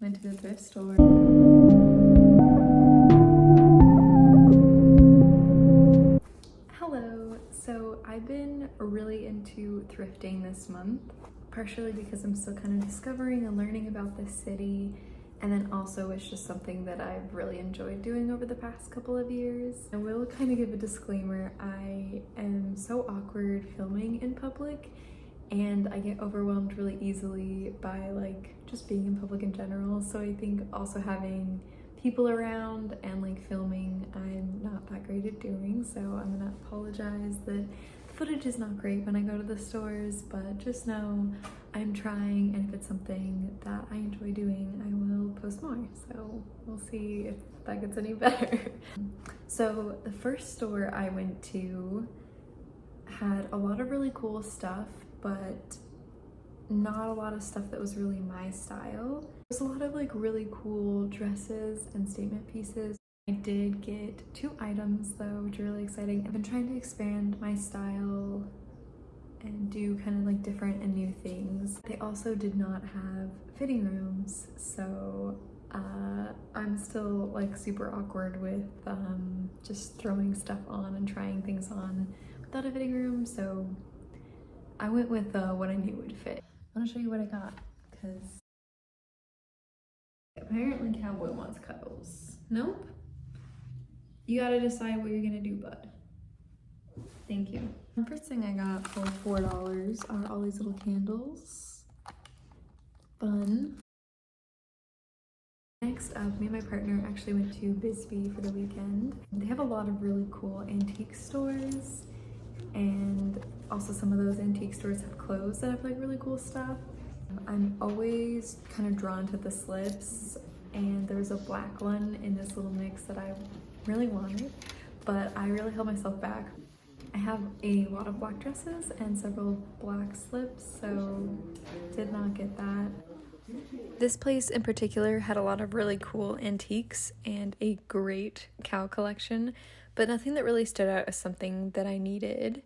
Went to the thrift store. Hello. So I've been really into thrifting this month, partially because I'm still kind of discovering and learning about this city, and then also it's just something that I've really enjoyed doing over the past couple of years. I will kind of give a disclaimer. I am so awkward filming in public, and I get overwhelmed really easily by like just being in public in general. So I think also having people around and like filming, I'm not that great at doing. So I'm gonna apologize that the footage is not great when I go to the stores, but just know I'm trying, and if it's something that I enjoy doing, I will post more. So we'll see if that gets any better. So the first store I went to had a lot of really cool stuff, but not a lot of stuff that was really my style. There's a lot of like really cool dresses and statement pieces. I did get 2 items though, which are really exciting. I've been trying to expand my style and do kind of like different and new things. They also did not have fitting rooms, so I'm still like super awkward with just throwing stuff on and trying things on without a fitting room, so I went with what I knew would fit. I want to show you what I got, because apparently Cowboy wants cuddles. Nope. You gotta decide what you're gonna do, bud. Thank you. The first thing I got for $4 are all these little candles. Fun. Next up, me and my partner actually went to Bisbee for the weekend. They have a lot of really cool antique stores, and also some of those antique stores have clothes that have like really cool stuff. I'm always kind of drawn to the slips, and there's a black one in this little mix that I really wanted, but I really held myself back. I have a lot of black dresses and several black slips, so did not get that. This place in particular had a lot of really cool antiques and a great cow collection, but nothing that really stood out as something that I needed.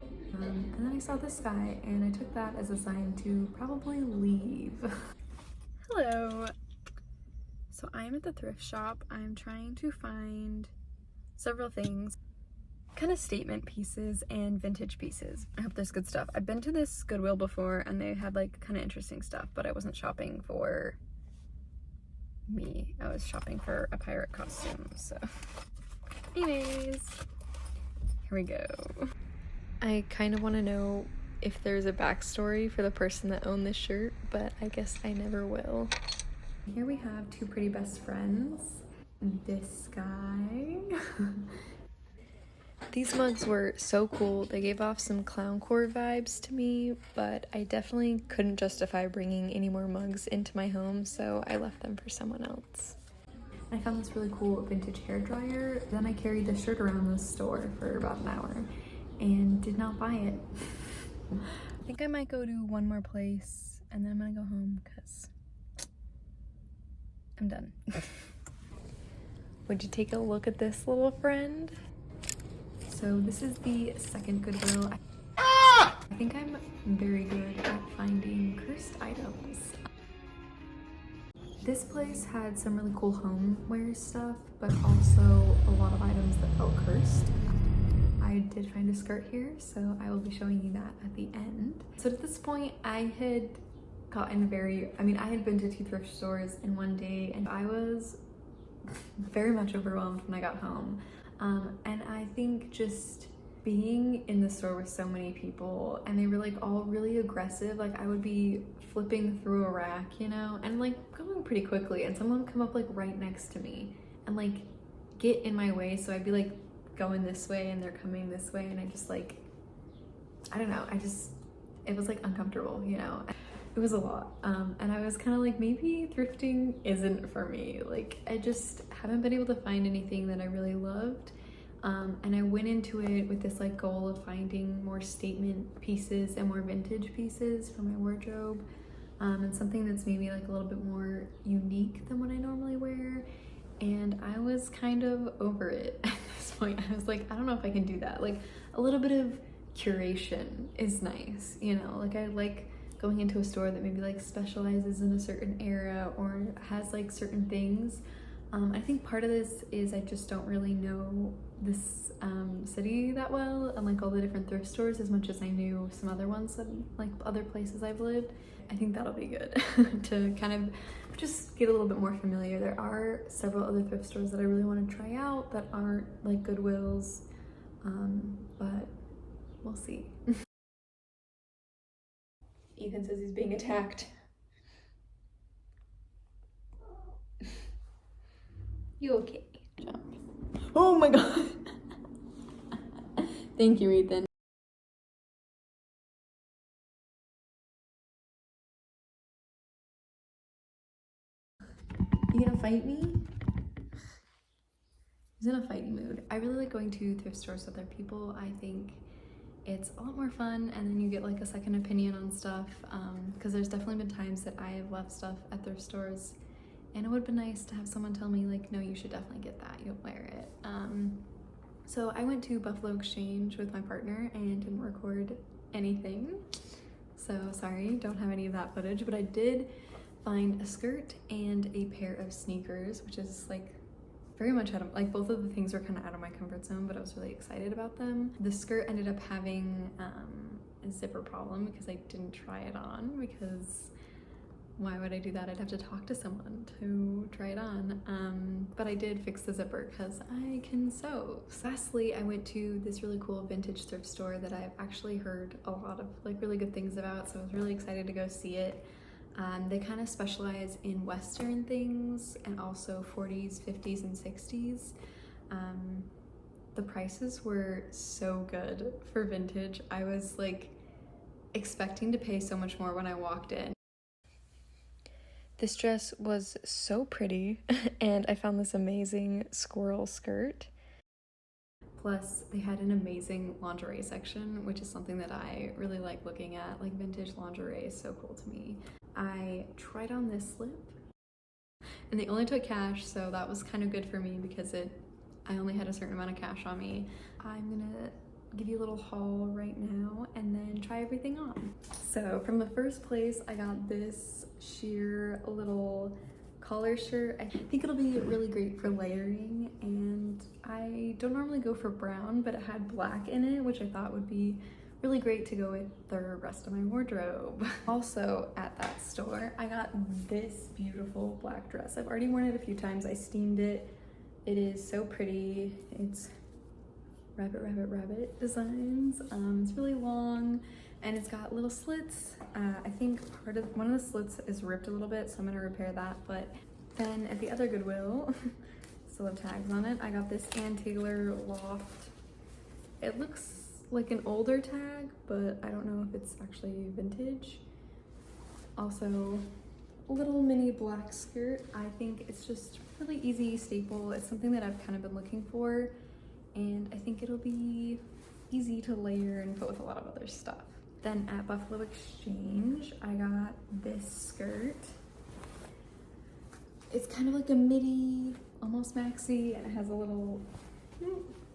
And then I saw this guy, and I took that as a sign to probably leave. Hello. So I'm at the thrift shop. I'm trying to find several things, kind of statement pieces and vintage pieces. I hope there's good stuff. I've been to this Goodwill before, and they had like kind of interesting stuff, but I wasn't shopping for me. I was shopping for a pirate costume, so. Anyways, here we go. I kind of want to know if there's a backstory for the person that owned this shirt, but I guess I never will. Here we have 2 pretty best friends. This guy. These mugs were so cool. They gave off some clowncore vibes to me, but I definitely couldn't justify bringing any more mugs into my home, so I left them for someone else. I found this really cool vintage hairdryer. Then I carried this shirt around the store for about an hour and did not buy it. I think I might go to one more place and then I'm gonna go home because I'm done. Would you take a look at this little friend? So this is the second Goodwill. I think I'm very good at finding cursed items. This place had some really cool homeware stuff, but also a lot of items that felt cursed. I did find a skirt here, so I will be showing you that at the end. So at this point, I had gotten I had been to 2 thrift stores in one day, and I was very much overwhelmed when I got home. And I think just being in the store with so many people, and they were like all really aggressive, like I would be flipping through a rack, you know, and like going pretty quickly, and someone would come up like right next to me and like get in my way, so I'd be like going this way and they're coming this way, and I just like, I don't know, it was like uncomfortable, you know. It was a lot, and I was kind of like, maybe thrifting isn't for me. Like I just haven't been able to find anything that I really loved, and I went into it with this like goal of finding more statement pieces and more vintage pieces for my wardrobe, and something that's maybe like a little bit more unique than what I normally wear. And I was kind of over it at this point. I was like, I don't know if I can do that. Like a little bit of curation is nice, you know, like I like going into a store that maybe like specializes in a certain era or has like certain things. I think part of this is I just don't really know this city that well and like all the different thrift stores as much as I knew some other ones that like other places I've lived. I think that'll be good to kind of just get a little bit more familiar. There are several other thrift stores that I really want to try out that aren't like Goodwills, but we'll see. Ethan says he's being attacked. You okay? Jump. Oh my god. Thank you, Ethan. You gonna fight me? He's in a fighting mood. I really like going to thrift stores with other people. I think it's a lot more fun, and then you get like a second opinion on stuff, because there's definitely been times that I have left stuff at thrift stores and it would have been nice to have someone tell me like, no, you should definitely get that, you'll wear it. So I went to Buffalo Exchange with my partner and didn't record anything, so sorry, don't have any of that footage, but I did find a skirt and a pair of sneakers, which is like very much out of, like, both of the things were kind of out of my comfort zone, but I was really excited about them. The skirt ended up having a zipper problem because I didn't try it on, because why would I do that? I'd have to talk to someone to try it on. But I did fix the zipper because I can sew. Lastly, I went to this really cool vintage thrift store that I've actually heard a lot of like really good things about, so I was really excited to go see it. They kind of specialize in Western things and also 40s, 50s, and 60s. The prices were so good for vintage. I was like expecting to pay so much more when I walked in. This dress was so pretty, and I found this amazing squirrel skirt. Plus, they had an amazing lingerie section, which is something that I really like looking at. Like, vintage lingerie is so cool to me. I tried on this slip, and they only took cash, so that was kind of good for me because I only had a certain amount of cash on me. I'm gonna give you a little haul right now and then try everything on. So from the first place, I got this sheer little collar shirt. I think it'll be really great for layering, and I don't normally go for brown, but it had black in it, which I thought would be really great to go with the rest of my wardrobe. Also at that store, I got this beautiful black dress. I've already worn it a few times. I steamed it. It is so pretty. It's rabbit designs. It's really long and it's got little slits. I think one of the slits is ripped a little bit, so I'm gonna repair that. But then at the other Goodwill, still have tags on it, I got this Ann Taylor loft. It looks like an older tag, but I don't know if it's actually vintage. Also, a little mini black skirt. I think it's just really easy staple. It's something that I've kind of been looking for, and I think it'll be easy to layer and put with a lot of other stuff. Then at Buffalo Exchange, I got this skirt. It's kind of like a midi, almost maxi, and it has a little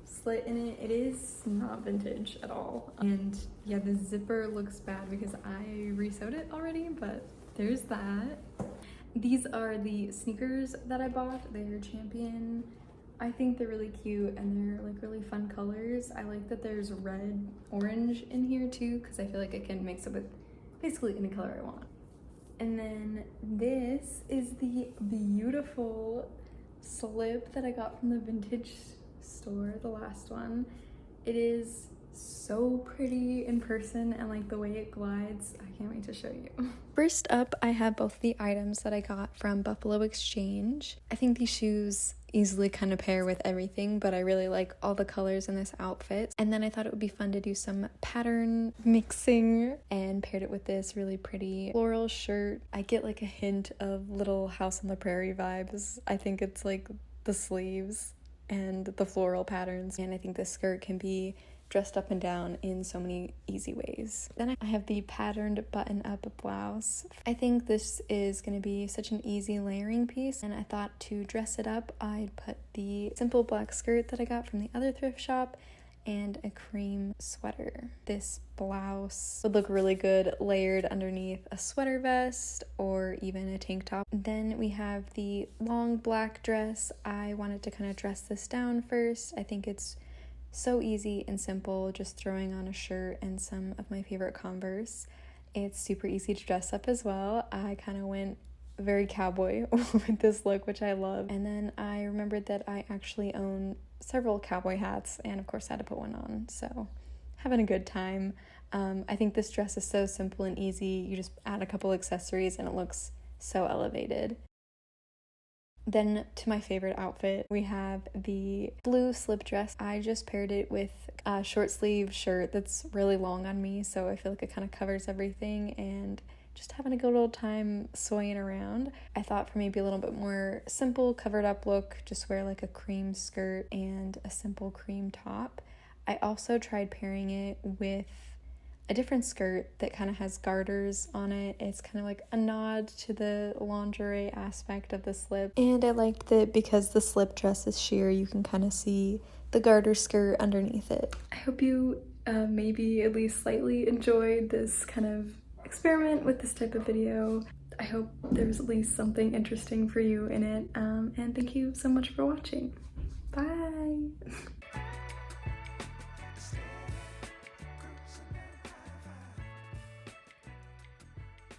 slit in it. It is not vintage at all. And yeah, the zipper looks bad because I resewed it already, but there's that. These are the sneakers that I bought. They're Champion. I think they're really cute and they're like really fun colors. I like that there's red, orange in here too, because I feel like I can mix it with basically any color I want. And then this is the beautiful slip that I got from the vintage store, the last one. It is so pretty in person, and like the way it glides, I can't wait to show you. First up, I have both the items that I got from Buffalo Exchange. I think these shoes easily kind of pair with everything, but I really like all the colors in this outfit. And then I thought it would be fun to do some pattern mixing and paired it with this really pretty floral shirt. I get like a hint of Little House on the Prairie vibes. I think it's like the sleeves and the floral patterns, and I think this skirt can be dressed up and down in so many easy ways. Then I have the patterned button-up blouse. I think this is going to be such an easy layering piece, and I thought to dress it up, I'd put the simple black skirt that I got from the other thrift shop and a cream sweater. This blouse would look really good layered underneath a sweater vest or even a tank top. Then we have the long black dress. I wanted to kind of dress this down first. I think it's so easy and simple, just throwing on a shirt and some of my favorite Converse. It's super easy to dress up as well. I kind of went very cowboy with this look, which I love. And then I remembered that I actually own several cowboy hats, and of course I had to put one on, so having a good time. I think this dress is so simple and easy. You just add a couple accessories and it looks so elevated. Then to my favorite outfit, we have the blue slip dress. I just paired it with a short sleeve shirt that's really long on me, so I feel like it kind of covers everything, and just having a good old time swaying around. I thought for maybe a little bit more simple covered up look, just wear like a cream skirt and a simple cream top. I also tried pairing it with a different skirt that kind of has garters on it. It's kind of like a nod to the lingerie aspect of the slip. And I liked that because the slip dress is sheer, you can kind of see the garter skirt underneath it. I hope you maybe at least slightly enjoyed this kind of experiment with this type of video. I hope there's at least something interesting for you in it. And thank you so much for watching. Bye!